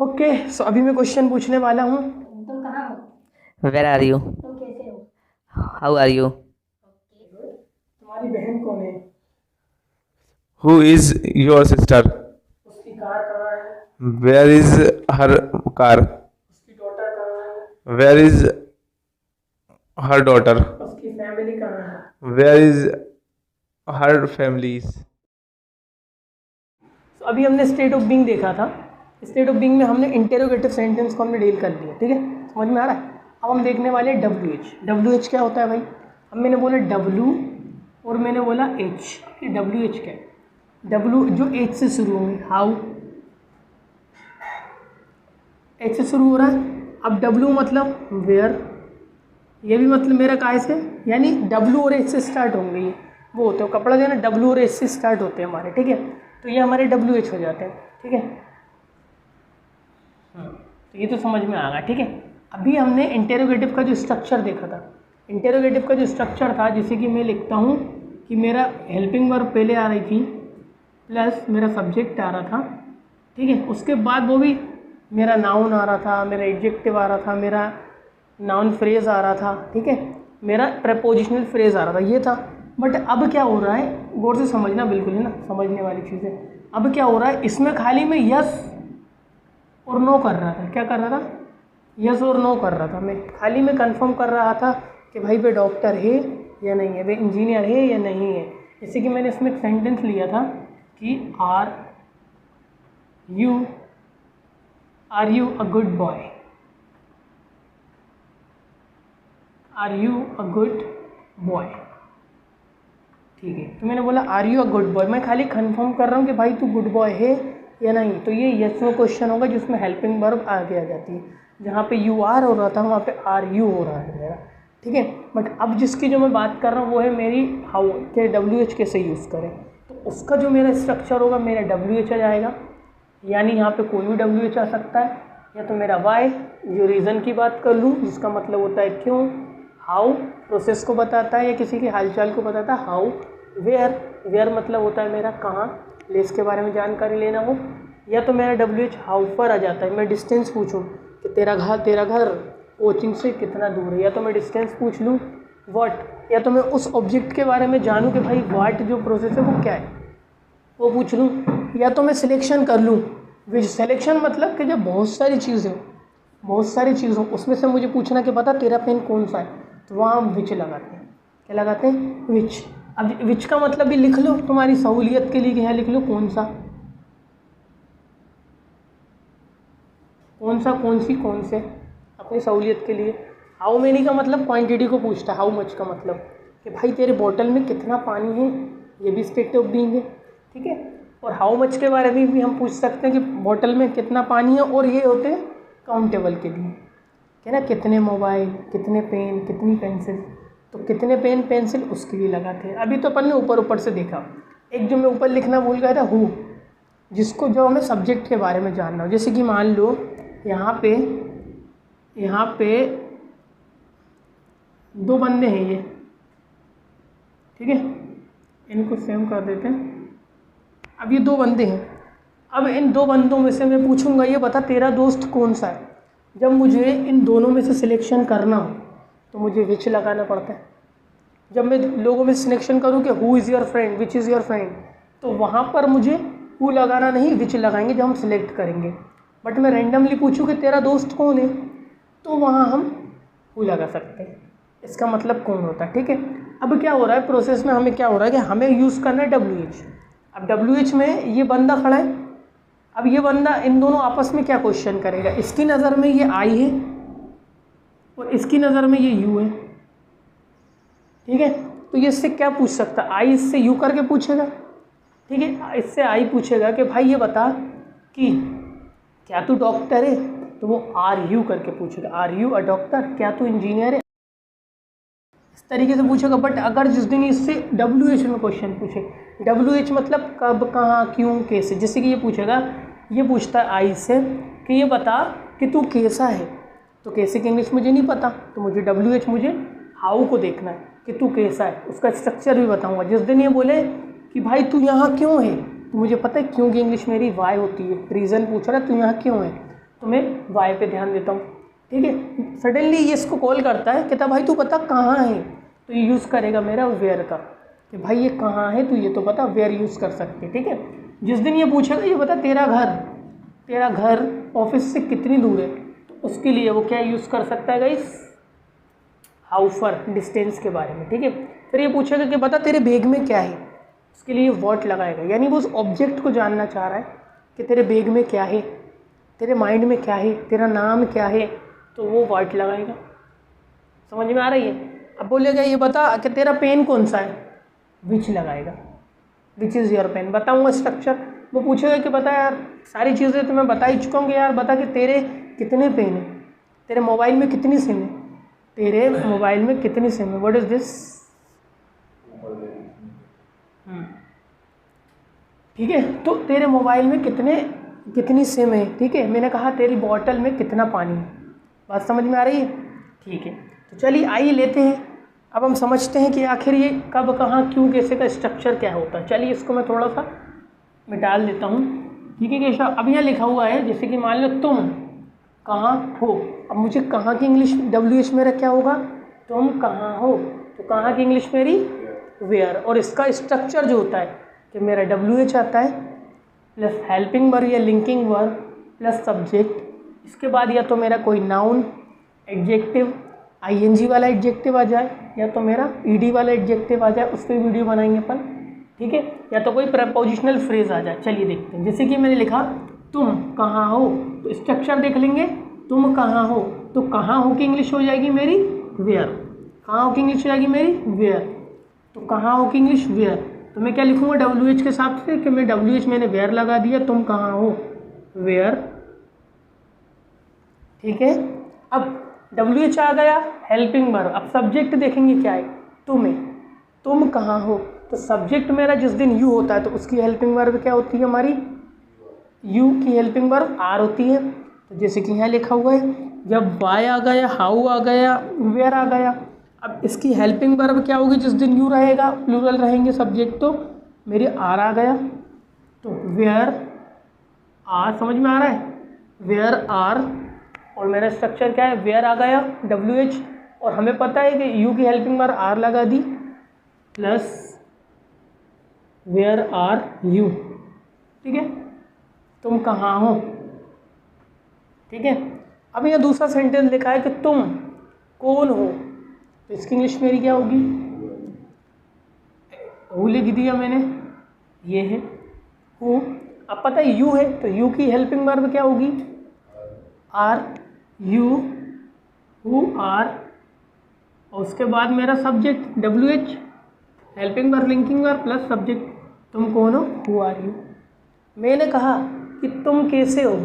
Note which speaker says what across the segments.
Speaker 1: Okay so अभी मैं question पूछने वाला हूँ।
Speaker 2: तुम कहाँ हो?
Speaker 3: Where are you?
Speaker 2: तुम कैसे हो?
Speaker 3: How are you?
Speaker 1: तुम्हारी बहन कौन है?
Speaker 4: Who is your sister?
Speaker 1: उसकी कार कहाँ है?
Speaker 4: Where is her car?
Speaker 1: उसकी डॉटर कहाँ है?
Speaker 4: Where is her daughter?
Speaker 1: उसकी फैमिली कहाँ है?
Speaker 4: Where is her families?
Speaker 1: तो अभी हमने स्टेट ऑफ बीइंग देखा था। स्टेट ऑफ बीइंग में हमने इंटेरोगेटिव सेंटेंस को हमने डील कर लिया, ठीक है, समझ में आ रहा है। अब हम देखने वाले हैं WH क्या होता है भाई। अब मैंने बोला W और मैंने बोला H। ये WH क्या है? W जो H से शुरू होंगे, हाउ, H से शुरू हो रहा है। अब W मतलब वेयर, ये भी मतलब मेरा काय से, यानी W और H से स्टार्ट होंगे। ये वो होते हैं कपड़ा जो है ना, W और H से स्टार्ट होते हैं हमारे, ठीक है। तो ये हमारे WH हो जाते हैं, ठीक है। तो ये तो समझ में आ गया, ठीक है। अभी हमने इंटेरोगेटिव का जो स्ट्रक्चर देखा था, इंटेरोगेटिव का जो स्ट्रक्चर था, जैसे कि मैं लिखता हूँ कि मेरा हेल्पिंग वर्ब पहले आ रही थी प्लस मेरा सब्जेक्ट आ रहा था, ठीक है। उसके बाद वो भी मेरा नाउन आ रहा था, मेरा एडजेक्टिव आ रहा था, मेरा नाउन फ्रेज आ रहा था, ठीक है, मेरा प्रपोजिशनल फ्रेज आ रहा था, ये था। बट अब क्या हो रहा है, गौर से समझना, बिल्कुल है ना, समझने वाली चीज़ है। अब क्या हो रहा है, इसमें खाली मैं यस और नो कर रहा था। क्या कर रहा था? यस और नो कर रहा था। मैं खाली मैं कंफर्म कर रहा था कि भाई वे डॉक्टर है या नहीं है, वे इंजीनियर है या नहीं है। जैसे कि मैंने इसमें एक सेंटेंस लिया था कि are you a good boy, are you a good boy, ठीक है। तो मैंने बोला are you a good boy, मैं खाली कंफर्म कर रहा हूँ कि भाई तू गुड बॉय है या नहीं। तो ये यस नो क्वेश्चन होगा जिसमें हेल्पिंग वर्ब आगे आ जाती है। जहाँ पे यू आर हो रहा था वहाँ पे आर यू हो रहा है मेरा, ठीक है। बट अब जिसकी जो मैं बात कर रहा हूँ वो है मेरी हाउ के WH कैसे यूज़ करें। तो उसका जो मेरा स्ट्रक्चर होगा, मेरा WH आ जाएगा, यानी यहाँ पे कोई भी WH आ सकता है, या तो मेरा वाई जो रीज़न की बात कर लूँ जिसका मतलब होता है क्यों, हाउ प्रोसेस को बताता है या किसी के हालचाल को बताता है, हाउ, वेयर मतलब होता है मेरा कहाँ, प्लेस के बारे में जानकारी लेना हो, या तो मेरा WH हाउ पर आ जाता है। मैं डिस्टेंस पूछूं कि तेरा घर कोचिंग से कितना दूर है, या तो मैं डिस्टेंस पूछ लूँ व्हाट, या तो मैं उस ऑब्जेक्ट के बारे में जानूं कि भाई व्हाट जो प्रोसेस है वो क्या है वो पूछ लूँ, या तो मैं सिलेक्शन कर लूँ विच। सिलेक्शन मतलब कि जब बहुत सारी चीज़ें उसमें से मुझे पूछना कि बता तेरा पेन कौन सा है, तो वहाँ हम विच लगाते हैं। क्या लगाते हैं? विच। अब विच का मतलब भी लिख लो तुम्हारी सहूलियत के लिए कि यहाँ लिख लो कौन सा, कौन से, अपनी सहूलियत के लिए। हाउ मेनी का मतलब क्वांटिटी को पूछता है, हाउ मच का मतलब कि भाई तेरे बोतल में कितना पानी है, ये भी स्टेट ऑफ बीइंग है, ठीक है। और हाउ मच के बारे में भी हम पूछ सकते हैं कि बोतल में कितना पानी है, और ये होते हैं काउंटेबल के लिए, क्या ना, कितने मोबाइल, कितने पेन, कितनी पेंसिल। तो कितने पेन पेंसिल उसके लिए लगाते हैं। अभी तो अपन ने ऊपर से देखा, एक जो मैं ऊपर लिखना भूल गया था हु, जिसको जो हमें सब्जेक्ट के बारे में जानना हो। जैसे कि मान लो यहाँ पे 2 बंदे हैं ये, ठीक है, इनको सेव कर देते हैं। अब ये 2 बंदे हैं, अब इन 2 बंदों में से मैं पूछूंगा ये बता तेरा दोस्त कौन सा है। जब मुझे इन दोनों में से सिलेक्शन करना हो तो मुझे विच लगाना पड़ता है। जब मैं लोगों में सिलेक्शन करूं कि who is your friend, which is your friend, तो वहाँ पर मुझे हु लगाना नहीं, विच लगाएंगे जब हम सिलेक्ट करेंगे। बट मैं रैंडमली पूछूं कि तेरा दोस्त कौन है, तो वहाँ हम हु लगा सकते हैं। इसका मतलब कौन होता है, ठीक है। अब क्या हो रहा है प्रोसेस में, हमें क्या हो रहा है कि हमें यूज़ करना है WH। अब WH में ये बंदा खड़ा है, अब ये बंदा इन दोनों आपस में क्या क्वेश्चन करेगा, इसकी नज़र में ये आई है और इसकी नज़र में ये यू है, ठीक है। तो ये इससे क्या पूछ सकता है, आई इससे यू करके पूछेगा, ठीक है। इससे आई पूछेगा कि भाई ये बता कि क्या तू डॉक्टर है, तो वो आर यू करके पूछेगा, आर यू अ डॉक्टर, क्या तू इंजीनियर है, इस तरीके से पूछेगा। बट अगर जिस दिन इससे WH में क्वेश्चन पूछे, WH मतलब कब, कहाँ, क्यों, कैसे, जैसे कि ये पूछेगा, ये पूछता है आई से कि ये बता कि तू कैसा है, तो कैसे की इंग्लिश मुझे नहीं पता, तो मुझे WH मुझे हाउ को देखना है कि तू कैसा है, उसका स्ट्रक्चर भी बताऊंगा। जिस दिन ये बोले कि भाई तू यहाँ क्यों है, तो मुझे पता है क्यों की इंग्लिश मेरी वाई होती है, रीज़न पूछ रहा है तू यहाँ क्यों है, मैं वाई पे ध्यान देता हूँ। ठीक है, सडनली ये इसको कॉल करता है, कहता भाई तू पता कहाँ है, तो ये यूज़ करेगा मेरा वेयर का, कि भाई ये कहाँ है तू ये तो पता, वेयर यूज़ कर सकते। ठीक है, जिस दिन ये पूछेगा ये बता तेरा घर ऑफिस से कितनी दूर है, तो उसके लिए वो क्या यूज़ कर सकता है गाइस, हाउ फर, डिस्टेंस के बारे में। ठीक है, फिर ये पूछेगा कि बता तेरे बैग में क्या है, उसके लिए व्हाट लगाएगा, यानी वो उस ऑब्जेक्ट को जानना चाह रहा है कि तेरे बैग में क्या है, तेरे माइंड में क्या है, तेरा नाम क्या है, तो वो व्हाट लगाएगा। समझ में आ रही है। अब बोलेगा ये बता कि तेरा पेन कौन सा है, विच लगाएगा, विच इज़ योर पेन। बताऊँगा स्ट्रक्चर। वो पूछेगा कि बता यार, सारी चीज़ें तो मैं बता ही चुका हूँ कि यार बता कि तेरे कितने पेन है, तेरे मोबाइल में कितनी सिम है, तेरे मोबाइल में कितनी सिम है, व्हाट इज़ दिस। ठीक है, तो तेरे मोबाइल में कितनी सिम है। ठीक है, मैंने कहा तेरी बॉटल में कितना पानी है। बात समझ में आ रही है। ठीक है, तो चलिए आइए लेते हैं, अब हम समझते हैं कि आखिर ये कब कहाँ क्यों कैसे का स्ट्रक्चर क्या होता है। चलिए इसको मैं थोड़ा सा मिटा देता हूँ। ठीक है केशव, अब यहाँ लिखा हुआ है जैसे कि मान लो तुम कहाँ हो, अब मुझे कहाँ की इंग्लिश WH मेरा क्या होगा, तुम कहाँ हो, तो कहाँ की इंग्लिश मेरी वेयर। और इसका स्ट्रक्चर जो होता है कि मेरा WH आता है प्लस हेल्पिंग वर्ब या लिंकिंग वर्ब प्लस सब्जेक्ट, इसके बाद या तो मेरा कोई नाउन एडजेक्टिव ING वाला एडजेक्टिव आ जाए, या तो मेरा ED वाला एडजेक्टिव आ जाए, उस पर वीडियो बनाएंगे अपन। ठीक है, या तो कोई प्रपोजिशनल फ्रेज आ जाए। चलिए देखते हैं, जैसे कि मैंने लिखा तुम कहाँ हो, तो स्ट्रक्चर देख लेंगे। तुम कहाँ हो, तो कहाँ हो की इंग्लिश हो जाएगी मेरी वेयर, कहाँ हो की इंग्लिश हो जाएगी मेरी वेयर, तो कहाँ हो की इंग्लिश वेयर। तो मैं क्या लिखूँगा WH के साथ से कि मैं WH मैंने वेयर लगा दिया, तुम कहाँ हो वेयर। ठीक है, अब WH आ गया, हेल्पिंग वर्ब। अब सब्जेक्ट देखेंगे क्या है, तुम कहाँ हो, तो सब्जेक्ट मेरा जिस दिन यू होता है तो उसकी हेल्पिंग वर्ब क्या होती है हमारी, यू की हेल्पिंग वर्ब आर होती है। तो जैसे कि यहाँ लिखा हुआ है, जब वाई आ गया, हाउ आ गया, वेयर आ गया, अब इसकी हेल्पिंग वर्ब क्या होगी, जिस दिन यू रहेगा, प्लूरल रहेंगे सब्जेक्ट, तो मेरी आर आ गया, तो वेयर आर। समझ में आ रहा है, वेयर आर। और मेरा स्ट्रक्चर क्या है, वेयर आ गया WH, और हमें पता है कि यू की हेल्पिंग वर्ब आर लगा दी प्लस वेयर आर यू। ठीक है, तुम कहाँ हो। ठीक है, अब यहाँ दूसरा सेंटेंस लिखा है कि तुम कौन हो, तो इसकी इंग्लिश मेरी क्या होगी, हु लिख दिया मैंने, ये है हु। अब पता है यू है, तो यू की हेल्पिंग वर्ब क्या होगी आर, यू हु आर, और उसके बाद मेरा subject WH, helping verb linking verb plus subject, तुम कौन हो, हु आर यू। मैंने कहा कि तुम कैसे हो,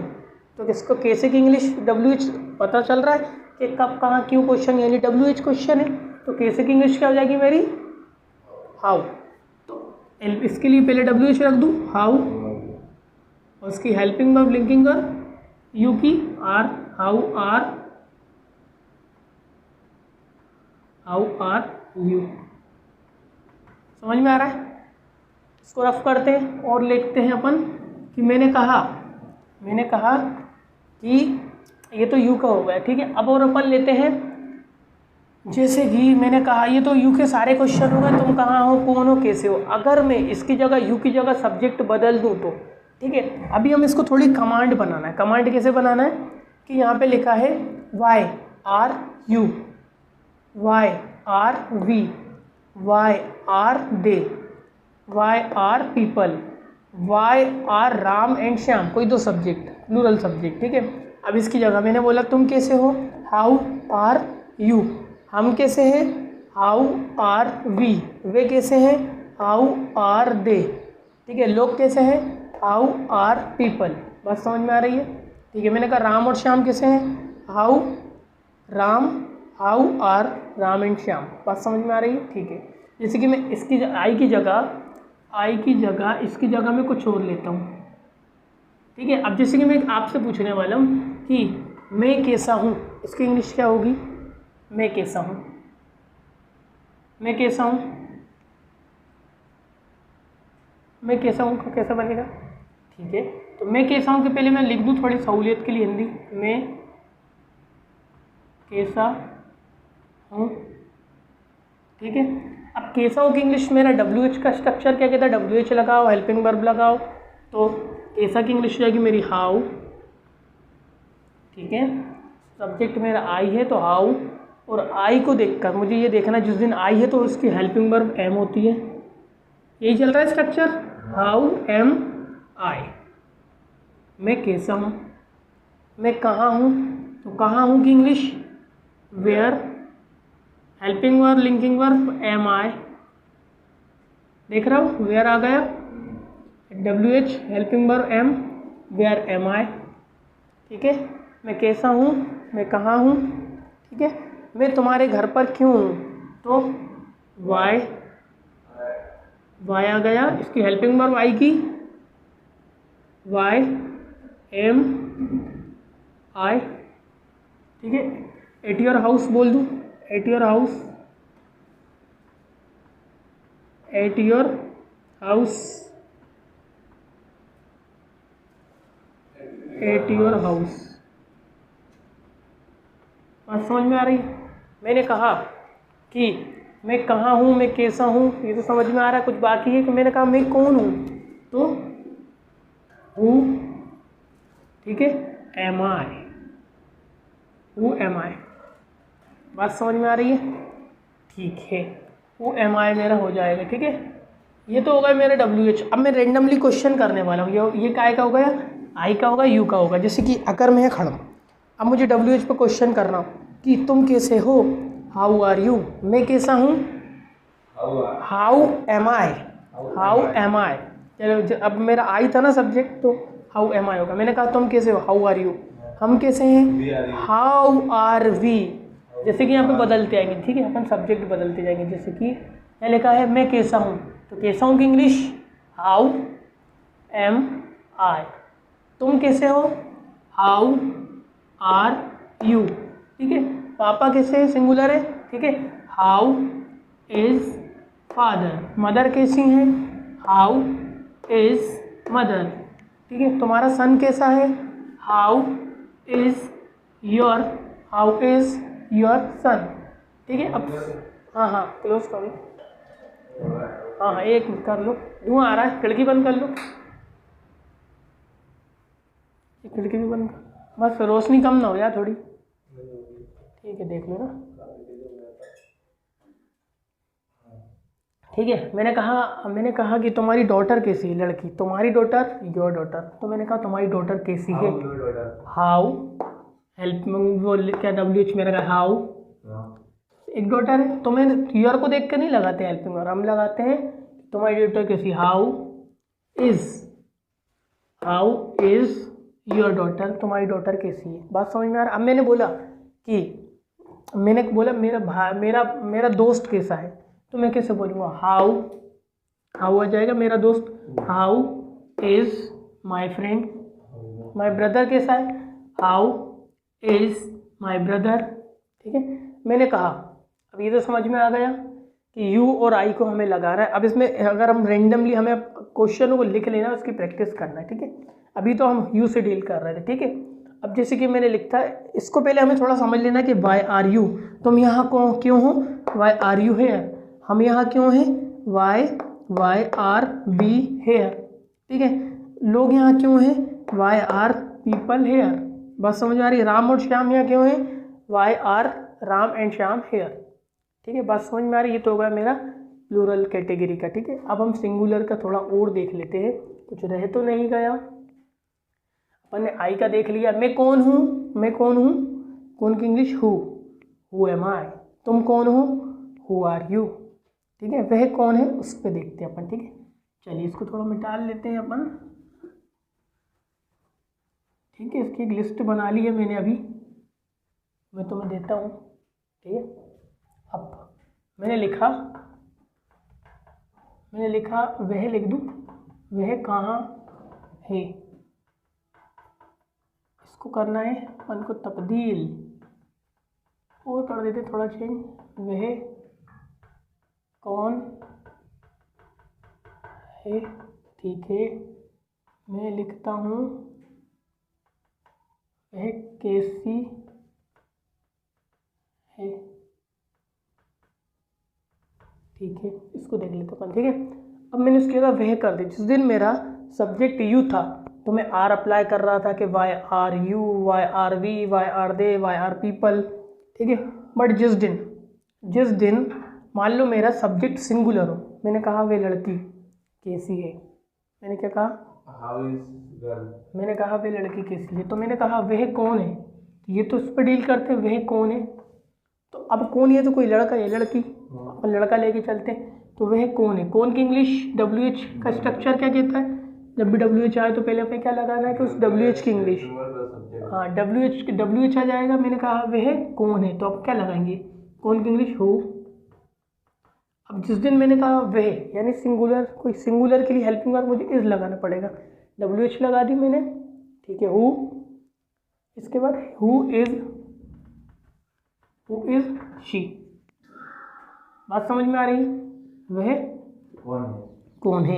Speaker 1: तो किसको कैसे की इंग्लिश WH पता चल रहा है कि कब कहाँ क्यों क्वेश्चन, यानी WH क्वेश्चन है, तो कैसे की इंग्लिश क्या हो जाएगी मेरी हाउ। तो इसके लिए पहले WH रख दूँ हाउ, और उसकी helping verb linking verb you की आर, हाउ आर यू। समझ में आ रहा है। इसको रफ करते हैं और लिखते हैं अपन कि मैंने कहा कि ये तो यू का हो गया। ठीक है, अब और अपन लेते हैं जैसे कि मैंने कहा ये तो यू के सारे क्वेश्चन हो गए, तुम कहाँ हो, कौन हो, कैसे हो। अगर मैं इसकी जगह यू की जगह सब्जेक्ट बदल दूँ तो ठीक है, अभी हम इसको थोड़ी कमांड बनाना है। कमांड कैसे बनाना है कि यहाँ पे लिखा है why are you, why are we, why are they, why are people, why are Ram and Shyam, कोई दो सब्जेक्ट प्लूरल सब्जेक्ट। ठीक है, अब इसकी जगह मैंने बोला तुम कैसे हो, हाउ आर यू, हम कैसे हैं, हाउ आर वी, वे कैसे हैं, हाउ आर दे। ठीक है, लोग कैसे हैं, हाउ आर पीपल। बात समझ में आ रही है। ठीक है, मैंने कहा राम और श्याम कैसे हैं, how Ram, how are Ram and Shyam. बात समझ में आ रही है। ठीक है, जैसे कि मैं इसकी आई की जगह इसकी जगह मैं कुछ और लेता हूँ। ठीक है, अब जैसे कि मैं आपसे पूछने वाला हूँ कि मैं कैसा हूँ, इसकी इंग्लिश क्या होगी, मैं कैसा हूँ, मैं कैसा हूँ, मैं कैसा हूँ कैसा बनेगा। ठीक है, तो मैं कैसा हूँ कि पहले मैं लिख दूँ थोड़ी सहूलियत के लिए हिंदी, मैं कैसा हूँ, ठीक है। अब कैसा हूँ कि इंग्लिश मेरा WH का स्ट्रक्चर क्या कहता है, WH लगाओ, हेल्पिंग वर्ब लगाओ, तो कैसा की इंग्लिश हो जाएगी मेरी हाउ, ठीक है। सब्जेक्ट मेरा आई है तो हाउ, और आई को देखकर मुझे ये देखना जिस दिन आई है तो उसकी हेल्पिंग वर्ब एम होती है, यही चल रहा है स्ट्रक्चर, हाउ एम आई। मैं कैसा हूँ, मैं कहाँ हूँ, तो कहाँ हूँ की English where, helping verb linking verb am I, देख रहा हूँ वेयर आ गया, WH helping verb am, where am I, ठीक है। मैं कैसा हूँ, मैं कहाँ हूँ, ठीक है। मैं तुम्हारे घर पर क्यों हूँ, तो वाई, वाई आ गया, इसकी हेल्पिंग वर्ब आई की वाई एम आई, ठीक है। एट योर हाउस बोल दूँ, at your house, at your house, at your house, बात समझ में आ रही है। मैंने कहा कि मैं कहाँ हूँ, मैं कैसा हूँ, ये तो समझ में आ रहा है, कुछ बाकी है कि मैंने कहा मैं कौन हूँ, तो हु, ठीक है, एम आई, हु एम आई, बात समझ में आ रही है, ठीक है। हु एम आई मेरा हो जाएगा, ठीक है। ये तो होगा मेरा WH। अब मैं रेंडमली क्वेश्चन करने वाला हूँ, ये काय का होगा, आई का होगा, यू का होगा। जैसे कि अगर मैं खड़ा हूँ, अब मुझे WH पे क्वेश्चन करना कि तुम कैसे हो, हाउ आर यू, मैं कैसा हूँ, how am I, how am I. चलो अब मेरा आई था ना सब्जेक्ट, तो हाउ एम आई होगा। मैंने कहा तुम कैसे हो, हाउ आर यू, हम कैसे हैं, हाउ आर वी। जैसे कि यहाँ पे बदलते आएंगे, ठीक है, अपन सब्जेक्ट बदलते जाएंगे। जैसे कि यहाँ लिखा है मैं कैसा हूँ, तो कैसा हूँ की इंग्लिश हाउ एम आई। तुम कैसे हो, हाउ आर यू, ठीक है। पापा कैसे है, सिंगुलर है, ठीक है, हाउ इज फादर। मदर कैसी हैं, हाउ इज मदर, ठीक है। तुम्हारा सन कैसा है, how is your, how is your son, ठीक है। अब हाँ हाँ क्लोज कर लो, हाँ हाँ एक मिनट कर लो, धुआं आ रहा है, खिड़की बंद कर लो, खिड़की भी बंद कर, बस रोशनी कम ना हो यार थोड़ी, ठीक है, देख लो ना, ठीक है। मैंने कहा कि तुम्हारी डॉटर कैसी है, लड़की, तुम्हारी डॉटर, योर डॉटर, तो मैंने कहा तुम्हारी डॉटर कैसी है, हाउ, हेल्प वो क्या WH मेरा कहा हाउ, एक डॉटर है, तो मैं योर को देख कर नहीं लगाते हेल्पिंग वर्ब, हम लगाते हैं तुम्हारी डॉटर कैसी, हाउ इज योर डॉटर, तुम्हारी डॉटर कैसी है, बात समझ में आ रहा। अब मैंने बोला मेरा दोस्त कैसा है, तो मैं कैसे बोलूँगा, हाउ आ जाएगा मेरा दोस्त, how is my friend, my brother कैसा है, हाउ इज माई ब्रदर, ठीक है। मैंने कहा, अब ये तो समझ में आ गया कि यू और आई को हमें लगाना है। अब इसमें अगर हम रेंडमली हमें क्वेश्चनों को लिख लेना, उसकी प्रैक्टिस करना है, ठीक है। अभी तो हम यू से डील कर रहे थे, ठीक है। अब जैसे कि मैंने लिखा है, इसको पहले हमें थोड़ा समझ लेना कि वाई आर यू, तुम यहाँ क्यों हो, वाई आर यू हेयर, हम यहाँ क्यों हैं, वाई आर बी हेयर, ठीक है। लोग यहाँ क्यों हैं, वाई आर पीपल हेयर, बस समझ में आ रही है। राम और श्याम यहाँ क्यों हैं, why are Ram and Shyam here, ठीक है, बात समझ में आ रही है। ये तो होगा मेरा प्लूरल कैटेगरी का, ठीक है। अब हम सिंगुलर का थोड़ा और देख लेते हैं, कुछ रह तो नहीं गया। अपन ने आई का देख लिया, मैं कौन हूँ, कौन की इंग्लिश हु एम आई, तुम कौन हो, हु आर यू, ठीक है। वह कौन है उस पर देखते हैं अपन, ठीक है। चलिए इसको थोड़ा मिटा लेते हैं अपन, ठीक है। इसकी एक लिस्ट बना ली है मैंने अभी, मैं तुम्हें देता हूँ, ठीक है। अब मैंने लिखा वह लिख दूँ, वह कहाँ है, इसको करना है अपन को तब्दील और कर देते थोड़ा चेंज, वह कौन है, ठीक है, मैं लिखता हूँ वह कैसी है। ठीक है, इसको देख लेते अपन। ठीक है, अब मैंने उसकी जगह वह कर दी। जिस दिन मेरा सब्जेक्ट यू था तो मैं आर अप्लाई कर रहा था कि why are you, why are we, why are they, why are people. ठीक है, बट जिस दिन मान लो मेरा सब्जेक्ट सिंगुलर हो, मैंने कहा वे लड़की कैसी है। मैंने क्या कहा?
Speaker 4: How is girl.
Speaker 1: मैंने कहा वे लड़की कैसी है। तो मैंने कहा वह कौन है, ये तो उस पर डील करते हैं, वह कौन है। तो अब कौन है तो कोई लड़का या लड़की, अपन लड़का लेके चलते हैं। तो वह कौन है, कौन की इंग्लिश WH का स्ट्रक्चर क्या कहता है? जब भी WH आए तो पहले हमें क्या लगाना है कि उस WH की इंग्लिश, हाँ WH आ जाएगा। मैंने कहा वह कौन है, तो अब क्या लगाएंगे? कौन की इंग्लिश? हु। अब जिस दिन मैंने कहा वह, यानी सिंगुलर, कोई सिंगुलर के लिए हेल्पिंग वर्ब मुझे इज लगाना पड़ेगा। WH लगा दी मैंने। ठीक है, हु। इसके बाद हु इज शी। बात समझ में आ रही है? वह कौन है।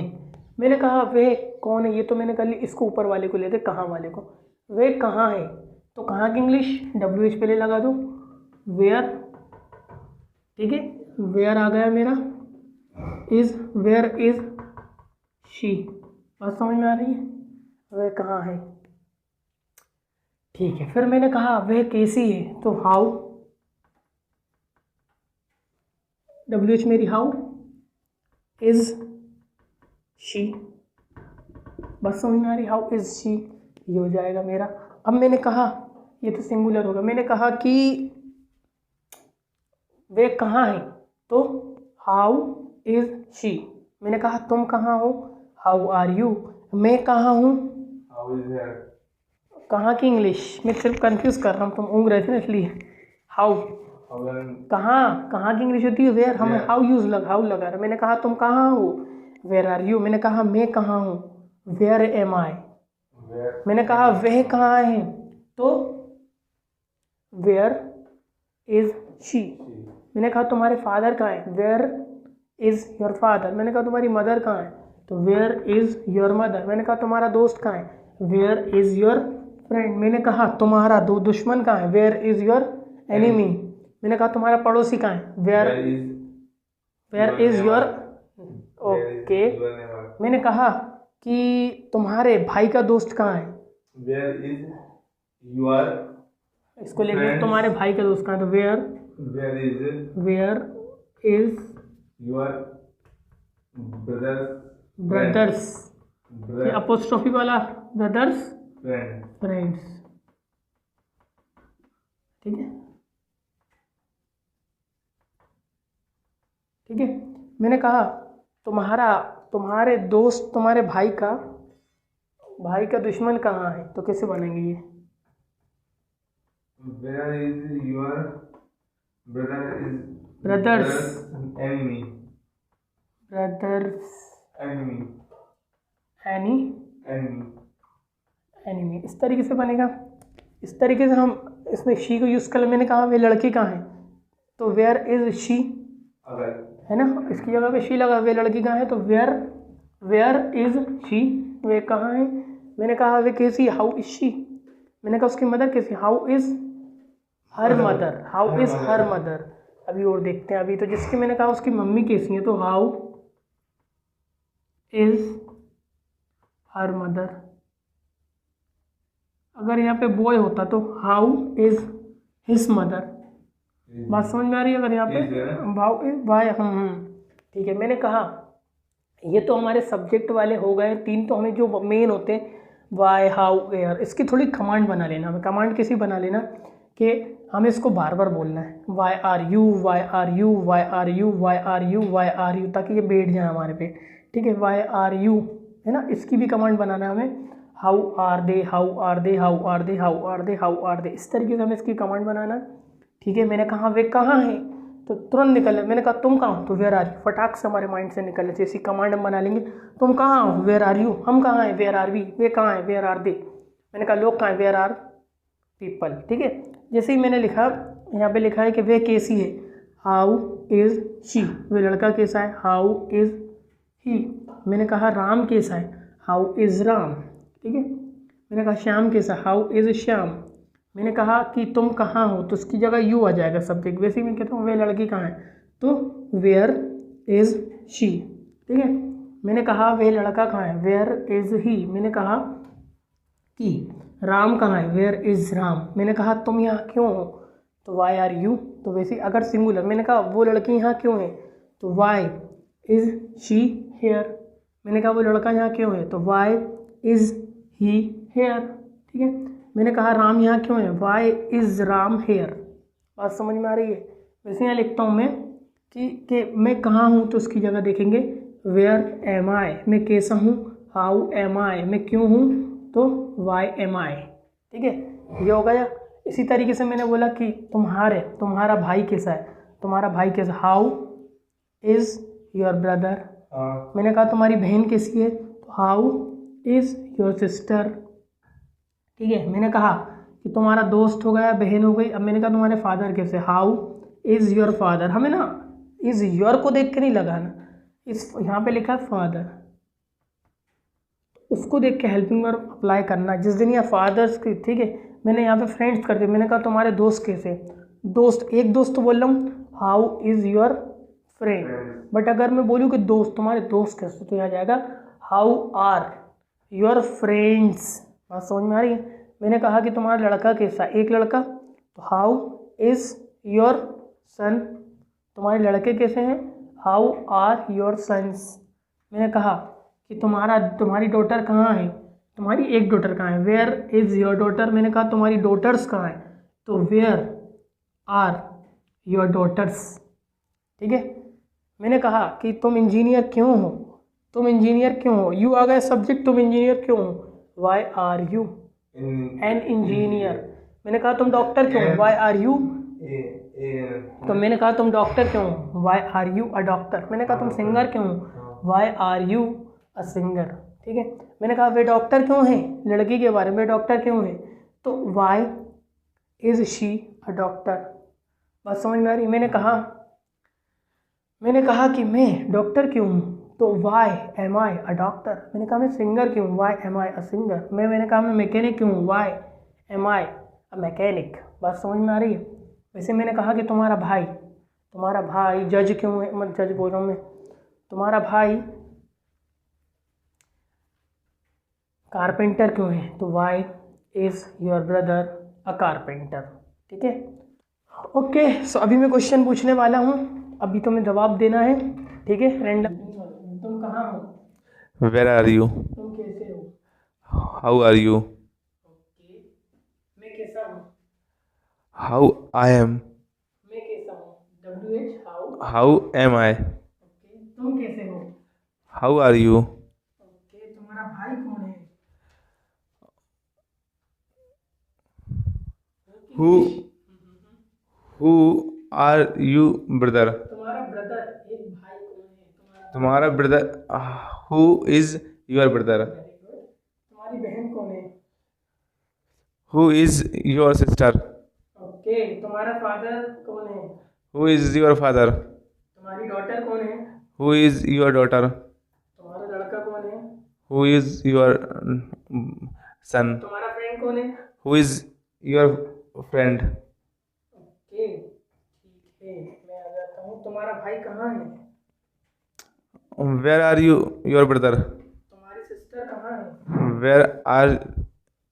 Speaker 1: मैंने कहा वह कौन है, ये तो मैंने कर ली। इसको ऊपर वाले को लेते, कहाँ वाले को। वह कहाँ है, तो कहाँ की इंग्लिश WH पहले लगा दो, वेयर। ठीक है, वेयर आ गया मेरा। Where is she. बात समझ में आ रही है? वह कहाँ है। ठीक है, फिर मैंने कहा वह कैसी है, तो हाउ। WH मेरी हाउ इज शी। बस समझ में आ रही? हाउ इज शी, ये हो जाएगा मेरा। अब मैंने कहा, ये तो सिंगुलर होगा, मैंने कहा कि वे कहाँ है, तो हाउ इज शी। मैंने कहा तुम कहाँ हो, हाउ आर यू। मैं कहाँ हूँ,
Speaker 4: हाउ इज हर।
Speaker 1: कहाँ की इंग्लिश मैं सिर्फ कंफ्यूज कर रहा हूँ, तुम ऊँग रहे थे ना इसलिए। हाउ, कहाँ की इंग्लिश होती है वेयर, हमें हाउ लगा रहा। मैंने कहा तुम कहाँ हो, वेयर आर यू। मैंने कहा मैं कहाँ हूँ, वेयर एम आई। मैंने कहा वह कहाँ है, तो वेयर इज शी। मैंने कहा तुम्हारे फादर कहाँ है, वेयर इज योर फादर। मैंने कहा तुम्हारी मदर कहाँ है, तो वेयर इज योर मदर। मैंने कहा तुम्हारा दोस्त कहाँ है, वेयर इज योर फ्रेंड। मैंने कहा तुम्हारा दुश्मन कहाँ है, वेयर इज योर एनिमी। मैंने कहा तुम्हारा पड़ोसी कहाँ है, वेयर इज योर ओके। मैंने कहा कि तुम्हारे भाई का दोस्त कहाँ है,
Speaker 4: वेयर इज योर।
Speaker 1: इसको लेके तुम्हारे भाई का दोस्त कहाँ है, तो where is
Speaker 4: your
Speaker 1: brothers, apostrophe वाला ब्रदर्स फ्रेंड्स। ठीक है, ठीक है। मैंने कहा तुम्हारे दोस्त, तुम्हारे भाई का दुश्मन कहाँ है, तो कैसे बनेंगे ये?
Speaker 4: Where is your
Speaker 1: brothers
Speaker 4: enemy?
Speaker 1: Enemy, इस तरीके से बनेगा। इस तरीके से हम इसमें शी को यूज़ कर। मैंने कहा वे लड़की कहाँ है, तो वेयर इज शी, है ना। इसकी जगह पे शी लगा, वे लड़की कहाँ है, तो वेयर इज शी, वे कहाँ है। मैंने कहा वे कैसी, हाउ इज शी। मैंने कहा उसकी मदर कैसी, हाउ इज हर मदर। अभी और देखते हैं। अभी तो जिसकी मैंने कहा उसकी मम्मी कैसी है, तो हाउ इज हर मदर। अगर यहाँ पे बॉय होता तो हाउ इज हिज मदर। बात समझ में आ रही है? अगर यहाँ पे हाउ इज बाय, ठीक है। मैंने कहा ये तो हमारे सब्जेक्ट वाले हो गए तीन। तो हमें जो मेन होते हैं वाई, हाउ, वेयर, इसकी थोड़ी कमांड बना लेना। हमें कमांड कैसी बना लेना कि हमें इसको बार बार बोलना है, why are you, why are you, why are you, why are you, why are you, ताकि ये बैठ जाए हमारे पे। ठीक है, वाई आर यू, है ना। इसकी भी कमांड बनाना है हमें, how are they, how are they, how are they, how are they, how are they. इस तरीके से हमें इसकी कमांड बनाना है। ठीक है, मैंने कहा वे कहाँ हैं, तो तुरंत निकल। मैंने कहा तुम कहाँ हो, तो वेयर आर यू, फटाक से हमारे माइंड से निकल जैसी कमांड हम बना लेंगे। तुम कहाँ हो, वेयर आर यू। हम कहाँ हैं, वेयर आर वी। वे कहाँ हैं, वेयर आर दे। मैंने कहा लोग कहाँ हैं, वेयर आर पीपल। ठीक है, जैसे ही मैंने लिखा, यहाँ पे लिखा है कि वे कैसी है, हाउ इज शी। वे लड़का कैसा है, हाउ इज ही। मैंने कहा राम कैसा है, हाउ इज राम। ठीक है। मैंने कहा श्याम कैसा, हाउ इज़ श्याम। मैंने कहा कि तुम कहाँ हो, तो उसकी जगह यू आ जाएगा सब्जेक्ट। वैसे ही मैं कहता हूँ वे लड़की कहाँ है, तो वेयर इज़ शी। ठीक है। मैंने कहा वे लड़का कहाँ है, वेयर इज़ ही। मैंने कहा कि राम कहाँ है, वेयर इज़ राम। मैंने कहा तुम यहाँ क्यों हो, तो वाई आर यू। तो वैसे अगर सिंगुलर, मैंने कहा वो लड़की यहाँ क्यों है, तो वाई इज़ शी हेयर। मैंने कहा वो लड़का यहाँ क्यों है, तो वाई इज़ ही हेयर। ठीक है। मैंने कहा राम यहाँ क्यों है, वाई इज़ राम हेयर। बात समझ में आ रही है। वैसे यहाँ लिखता हूँ मैं कि मैं कहाँ हूँ, तो उसकी जगह देखेंगे वेयर एम आई। मैं कैसा हूँ, हाउ एम आई। मैं क्यों हूँ, तो वाई एम आई। ठीक है, ये हो गया। इसी तरीके से मैंने बोला कि तुम्हारा भाई कैसा है, तुम्हारा भाई कैसा, हाउ इज़ योर ब्रदर। मैंने कहा तुम्हारी बहन कैसी है, तो हाउ इज़ योर सिस्टर। ठीक है। मैंने कहा कि तुम्हारा दोस्त हो गया, बहन हो गई। अब मैंने कहा तुम्हारे फादर कैसे, हाउ इज़ योर फादर। हमें ना इज़ योर को देख के नहीं लगाना, इस यहाँ पे लिखा है फादर, उसको देख के हेल्पिंग वर्ब अप्लाई करना जिस दिन या फादर्स की। ठीक है। मैंने यहाँ पे फ्रेंड्स कर दिया। मैंने कहा तुम्हारे दोस्त कैसे, दोस्त, एक दोस्त तो बोल रहा हूँ, how is your friend. But अगर मैं बोलूँ कि दोस्त, तुम्हारे दोस्त कैसे, तो यहाँ जाएगा हाउ आर योर फ्रेंड्स। बात समझ में आ रही है। मैंने कहा कि तुम्हारा लड़का कैसा, एक लड़का, तो हाउ इज़ योर सन। तुम्हारे लड़के कैसे हैं, हाउ आर योर सन्स। मैंने कहा कि तुम्हारी डॉटर कहाँ है, तुम्हारी एक डॉटर कहाँ है, वेयर इज़ योर डॉटर। मैंने कहा तुम्हारी डॉटर्स कहाँ है, तो वेयर आर योर डॉटर्स। ठीक है। मैंने कहा कि तुम इंजीनियर क्यों हो, तुम इंजीनियर क्यों हो, यू आ गया सब्जेक्ट, तुम इंजीनियर क्यों हो, why are you an engineer. मैंने कहा तुम डॉक्टर क्यों हो, वाई आर यू। तो मैंने कहा तुम डॉक्टर क्यों हो, why are you a doctor. मैंने कहा तुम सिंगर क्यों हो, why are you a singer. ठीक है। मैंने कहा वे डॉक्टर क्यों हैं, लड़की के बारे में डॉक्टर क्यों है, तो why is she a doctor. बात समझ में आ रही। मैंने कहा कि मैं डॉक्टर क्यों हूँ, तो why am I a doctor. मैंने कहा मैं सिंगर क्यों हूँ, why am I a singer. मैंने कहा मैं मैकेनिक क्यों हूँ, why am I a mechanic. बात समझ में आ रही है। वैसे मैंने कहा कि तुम्हारा भाई जज क्यों है, मत जज बोल रहा हूँ मैं, तुम्हारा भाई कारपेंटर क्यों है, तो why is your brother a carpenter. ठीक है। ओके, सो अभी मैं क्वेश्चन पूछने वाला हूँ, अभी तुम्हें जवाब देना है। ठीक है। रैंडम। तुम कहाँ हो,
Speaker 4: वेयर आर यू,
Speaker 1: तुम कैसे हो,
Speaker 4: हाउ आर यू,
Speaker 1: ओके, मैं कैसा हूँ,
Speaker 4: हाउ आई एम,
Speaker 1: मैं कैसा हूँ, WH
Speaker 4: how am I,
Speaker 1: okay, तुम कैसे हो,
Speaker 4: हाउ आर यू,
Speaker 1: ओके, तुम्हारा भाई कौन है,
Speaker 4: who who are you brother,
Speaker 1: तुम्हारा ब्रदर, एक भाई कौन है,
Speaker 4: तुम्हारा brother, who is your brother,
Speaker 1: very good. तुम्हारी बहन कौन है,
Speaker 4: who is your sister,
Speaker 1: okay, तुम्हारा फादर कौन है,
Speaker 4: हु इज योर फादर,
Speaker 1: तुम्हारी डॉटर कौन है,
Speaker 4: हु इज योर डॉटर,
Speaker 1: तुम्हारा लड़का कौन है,
Speaker 4: हु इज योर सन,
Speaker 1: तुम्हारा फ्रेंड कौन है,
Speaker 4: who is your friend,
Speaker 1: okay, ठीक है। मैं आ जाता हूँ। तुम्हारा भाई कहाँ है,
Speaker 4: where are you your brother,
Speaker 1: तुम्हारी सिस्टर कहाँ है,
Speaker 4: where are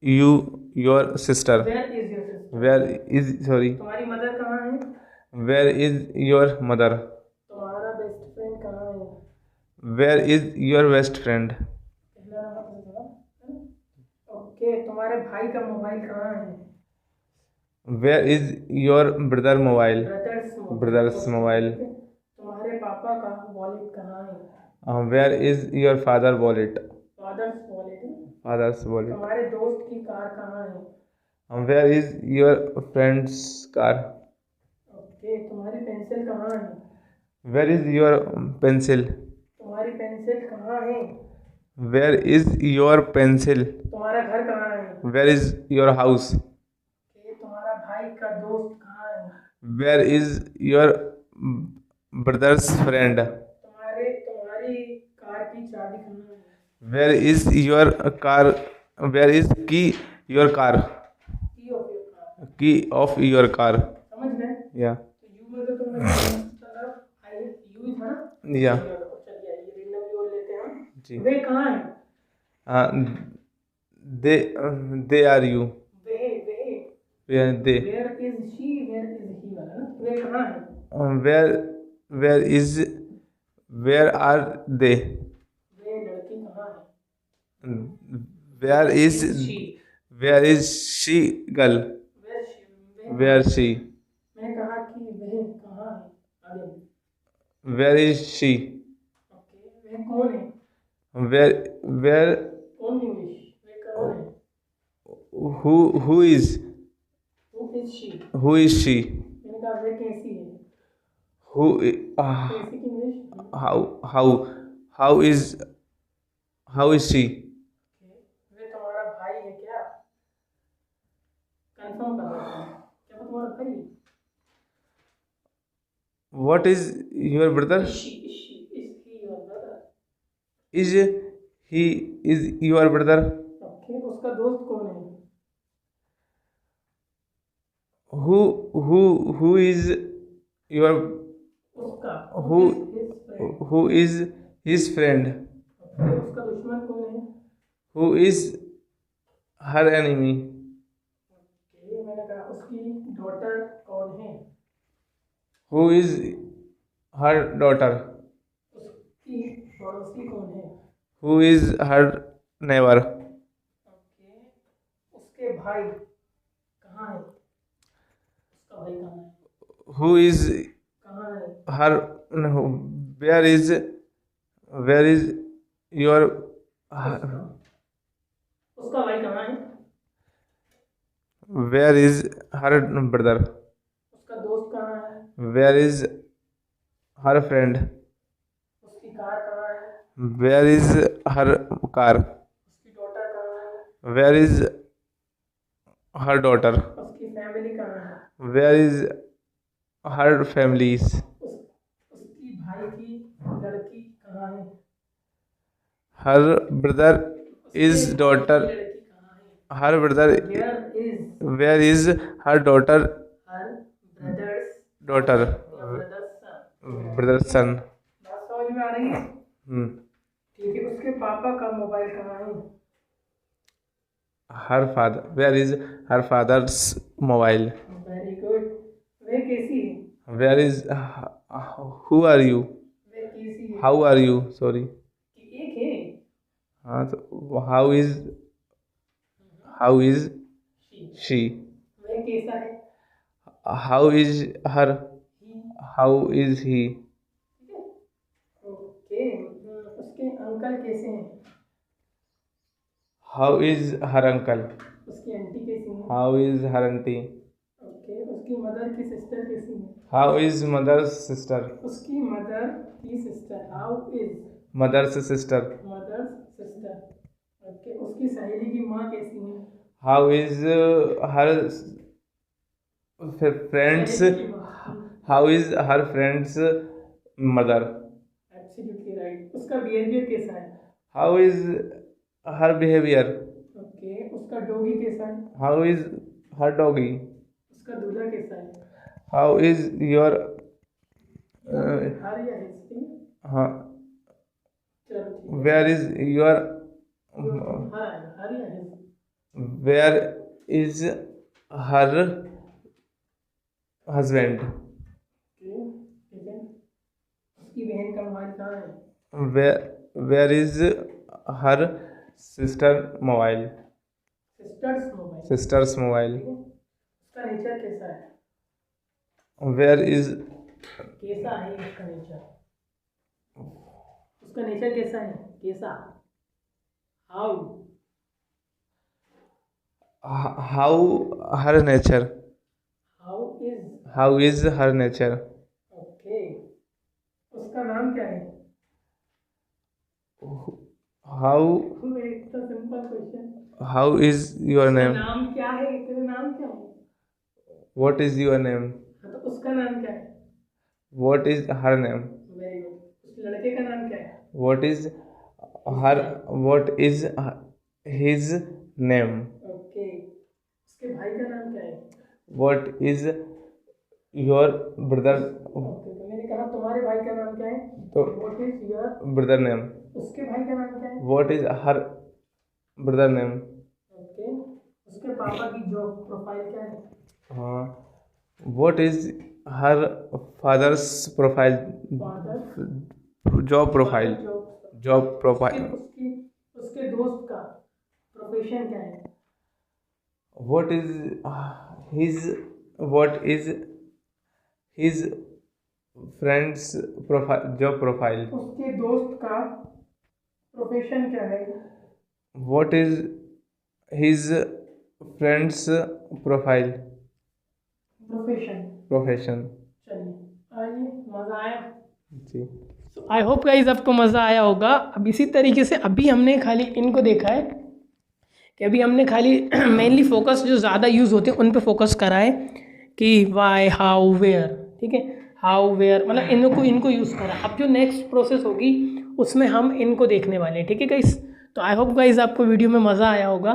Speaker 4: you your sister,
Speaker 1: where is your sister,
Speaker 4: where is sorry
Speaker 1: तुम्हारी मदर कहाँ है,
Speaker 4: वेयर इज योर मदर,
Speaker 1: तुम्हारा बेस्ट फ्रेंड कहाँ है,
Speaker 4: where is your best friend,
Speaker 1: पहला नंबर था, है ना? ओके, तुम्हारे भाई का मोबाइल कहाँ है,
Speaker 4: where is your brother mobile, brother's mobile,
Speaker 1: तुम्हारे पापा का वॉलेट कहाँ है,
Speaker 4: where is your father wallet,
Speaker 1: father's wallet.
Speaker 4: Father's wallet,
Speaker 1: तुम्हारे दोस्त की कार कहाँ है,
Speaker 4: where is your friend's car,
Speaker 1: okay, तुम्हारी पेंसिल कहाँ है,
Speaker 4: वेयर इज योर पेंसिल,
Speaker 1: तुम्हारी पेंसिल कहाँ है,
Speaker 4: वेयर इज योर पेंसिल,
Speaker 1: तुम्हारा घर कहाँ है,
Speaker 4: where is your house,
Speaker 1: okay, तुम्हारा भाई का दोस्त कहाँ है,
Speaker 4: where is your brother's friend,
Speaker 1: तुम्हारी कार की चाबी कहाँ है,
Speaker 4: where is your car where is key your car,
Speaker 1: key of your car,
Speaker 4: key of your car,
Speaker 1: समझ गए?
Speaker 4: या
Speaker 1: तो यू में तो तुमने आई यू ही था ना,
Speaker 4: या
Speaker 1: चलिए ये रेंडमली और लेते हैं हम।
Speaker 4: जी।
Speaker 1: वे कहाँ है?
Speaker 4: दे दे आर यू,
Speaker 1: वे
Speaker 4: दे,
Speaker 1: वेयर इज ही वाला ना, वे कहाँ है?
Speaker 4: Where where is, where are they,
Speaker 1: वे लड़की कहाँ है?
Speaker 4: Where is,
Speaker 1: she,
Speaker 4: where is she girl,
Speaker 1: वे
Speaker 4: वेयर शी,
Speaker 1: मैंने कहा कि वह कहाँ है? Again
Speaker 4: where is she,
Speaker 1: okay, वह कौन है?
Speaker 4: वेयर
Speaker 1: कौन इंग्लिश, वह कौन है?
Speaker 4: Who is,
Speaker 1: who is she,
Speaker 4: मैंने
Speaker 1: कहा वह कैसी है?
Speaker 4: हु,
Speaker 1: कैसी की इंग्लिश?
Speaker 4: हाउ इज शी,
Speaker 1: वह तुम्हारा भाई है क्या? कंफर्म कर रहा हूँ, क्या वो तुम्हारा भाई है?
Speaker 4: What is your brother,
Speaker 1: is he your brother?
Speaker 4: Is he is your brother,
Speaker 1: okay, उसका दोस्त कौन है?
Speaker 4: हु इज योर,
Speaker 1: उसका
Speaker 4: who
Speaker 1: his friend.
Speaker 4: Who is his friend,
Speaker 1: okay, उसका दुश्मन कौन है?
Speaker 4: Who is her enemy,
Speaker 1: okay, मैंने कहा उसकी डॉटर कौन है?
Speaker 4: हु इज हर डॉटर,
Speaker 1: उसकी पड़ोसी कौन है?
Speaker 4: Who is her neighbour,
Speaker 1: okay, उसके भाई कहाँ है? उसका भाई कहाँ है?
Speaker 4: हु इज
Speaker 1: कहाँ है?
Speaker 4: हर, वेयर इज योर,
Speaker 1: उसका भाई कहाँ है?
Speaker 4: वेयर इज हर ब्रदर,
Speaker 1: उसका दोस्त कहाँ है?
Speaker 4: वेयर इज हर फ्रेंड,
Speaker 1: उसकी कार कहाँ है?
Speaker 4: वेयर इज हर कार,
Speaker 1: उसकी डॉटर कहाँ है?
Speaker 4: वेयर इज हर डॉटर,
Speaker 1: उसकी फैमिली कहाँ है?
Speaker 4: वेयर इज हर फैमिलीज,
Speaker 1: उसकी भाई की लड़की कहाँ है?
Speaker 4: हर ब्रदर इज डॉटर,
Speaker 1: लड़की कहाँ है?
Speaker 4: Her brother, where is her daughter,
Speaker 1: her brother's
Speaker 4: daughter,
Speaker 1: son.
Speaker 4: Brother son,
Speaker 1: बात समझ में आ रही है? ठीक है, उसके पापा का मोबाइल कहाँ है?
Speaker 4: Her father, where is her father's mobile,
Speaker 1: very good. वे कैसी है?
Speaker 4: Where is, who are you,
Speaker 1: वे कैसी है?
Speaker 4: हाउ आर यू, सॉरी,
Speaker 1: एक है।
Speaker 4: हाँ तो हाउ इज शी,
Speaker 1: वे कैसा है?
Speaker 4: How is her,
Speaker 1: he,
Speaker 4: how is he,
Speaker 1: ठीक है। ओके, उसके अंकल कैसे हैं?
Speaker 4: हाउ इज हर अंकल,
Speaker 1: उसकी आंटी कैसी है?
Speaker 4: How is her aunty,
Speaker 1: okay, उसकी मदर की सिस्टर कैसी है?
Speaker 4: हाउ इज मदर्स सिस्टर,
Speaker 1: उसकी मदर की sister, how is
Speaker 4: mother's sister,
Speaker 1: mother's sister. Okay, उसकी सहेली की माँ कैसी है?
Speaker 4: हाउ इज हर फ्रेंड्स,
Speaker 1: सहेली की माँ।
Speaker 4: How is her friends mother,
Speaker 1: absolutely right. उसका बिहेवियर कैसा है?
Speaker 4: How is her behaviour,
Speaker 1: okay, उसका डॉगी कैसा है?
Speaker 4: हाउ इज हर डॉगी,
Speaker 1: उसका दूल्हा कैसा है?
Speaker 4: हाउ इज योर,
Speaker 1: हर या हिस्ट्री?
Speaker 4: हाँ,
Speaker 1: चलो ठीक है।
Speaker 4: वेयर इज योर,
Speaker 1: हर या history?
Speaker 4: Where is her husband,
Speaker 1: ठीक है। उसकी बहन का मोबाइल कहाँ है?
Speaker 4: Where is her sister mobile,
Speaker 1: sister's mobile.
Speaker 4: Mobile,
Speaker 1: ठीक है। उसका नेचर कैसा है?
Speaker 4: वेयर इज,
Speaker 1: कैसा है उसका नेचर? उसका नेचर कैसा है? कैसा? How?
Speaker 4: How her nature,
Speaker 1: how is?
Speaker 4: How is her nature,
Speaker 1: okay, उसका नाम क्या है?
Speaker 4: हाउ,
Speaker 1: इतना simple question.
Speaker 4: How is your name,
Speaker 1: नाम क्या है? तेरा नाम क्या है?
Speaker 4: व्हाट इज योर नेम,
Speaker 1: हाँ, तो उसका नाम क्या है?
Speaker 4: What is her name,
Speaker 1: very good. उस लड़के का नाम क्या है?
Speaker 4: What is her, what is his name.
Speaker 1: Okay, उसके भाई का नाम क्या है?
Speaker 4: What is your brother
Speaker 1: okay, तो मैंने कहा तुम्हारे भाई का नाम क्या है,
Speaker 4: तो
Speaker 1: what is your,
Speaker 4: brother name?
Speaker 1: उसके भाई का नाम क्या है?
Speaker 4: What is her brother name?
Speaker 1: Okay, उसके पापा की जॉब प्रोफाइल क्या है?
Speaker 4: What is her father's profile?
Speaker 1: Father
Speaker 4: Job profile. Job profile.
Speaker 1: उसकी उसके दोस्त का प्रोफेशन क्या है?
Speaker 4: What is his friend's profile? Job profile.
Speaker 1: उसके दोस्त का प्रोफेशन क्या है?
Speaker 4: What is his friend's profile?
Speaker 1: Profession.
Speaker 4: Profession.
Speaker 1: चलिए, आइए, मज़ा आया।
Speaker 4: जी।
Speaker 1: आई होप गाइज आपको मज़ा आया होगा। अब इसी तरीके से अभी हमने खाली इनको देखा है कि अभी हमने खाली मेनली फोकस जो ज़्यादा यूज़ होते हैं उन पे फोकस करा है कि वाई, हाउ, वेयर। ठीक है, हाउ, वेयर, मतलब इनको यूज़ करा। अब जो नेक्स्ट प्रोसेस होगी उसमें हम इनको देखने वाले हैं। ठीक है गाइस, तो आई होप गाइज आपको वीडियो में मज़ा आया होगा।